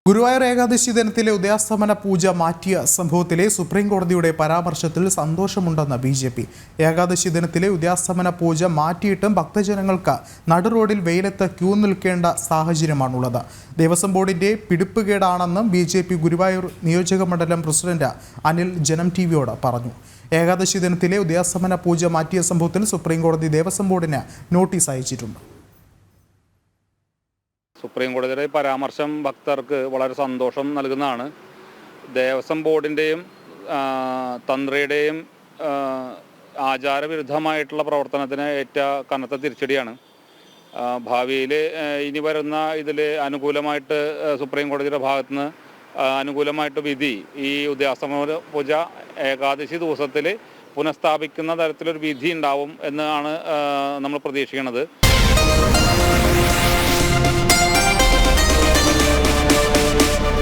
ഗുരുവായൂർ ഏകാദശി ദിനത്തിലെ ഉദയാസ്തമന പൂജ മാറ്റിയ സംഭവത്തിലെ സുപ്രീം കോടതിയുടെ പരാമർശത്തിൽ സന്തോഷമുണ്ടെന്ന് ബി.ജെ.പി. ഏകാദശി ദിനത്തിലെ ഉദയാസ്തമന പൂജ മാറ്റിയിട്ടും ഭക്തജനങ്ങൾക്ക് നടുറോഡിൽ വെയിലത്ത് ക്യൂ നിൽക്കേണ്ട സാഹചര്യമാണുള്ളത്. ദേവസ്വം ബോർഡിന്റെ പിടിപ്പുകേടാണെന്നും ബി.ജെ.പി. ഗുരുവായൂർ നിയോജകമണ്ഡലം പ്രസിഡന്റ് അനിൽ ജനം ടിവിയോട് പറഞ്ഞു. ഏകാദശി ദിനത്തിലെ ഉദയാസ്തമന പൂജ മാറ്റിയ സംഭവത്തിൽ സുപ്രീം കോടതി ദേവസ്വം ബോർഡിന് നോട്ടീസ് അയച്ചിട്ടുണ്ട്. സുപ്രീം കോടതിയുടെ പരാമർശം ഭക്തർക്ക് വളരെ സന്തോഷം നൽകുന്നതാണ്. ദേവസ്വം ബോർഡിൻ്റെയും തന്ത്രിയുടെയും ആചാരവിരുദ്ധമായിട്ടുള്ള പ്രവർത്തനത്തിന് ഏറ്റ കനത്ത തിരിച്ചടിയാണ്. ഭാവിയിൽ ഇനി വരുന്ന ഇതിൽ അനുകൂലമായിട്ട് സുപ്രീം കോടതിയുടെ ഭാഗത്തുനിന്ന് അനുകൂലമായിട്ട് വിധി ഈ ഉദയാസ്തമന പൂജ ഏകാദശി ദിവസത്തിൽ പുനഃസ്ഥാപിക്കുന്ന തരത്തിലൊരു വിധി ഉണ്ടാവും എന്നാണ് നമ്മൾ പ്രതീക്ഷിക്കുന്നത്.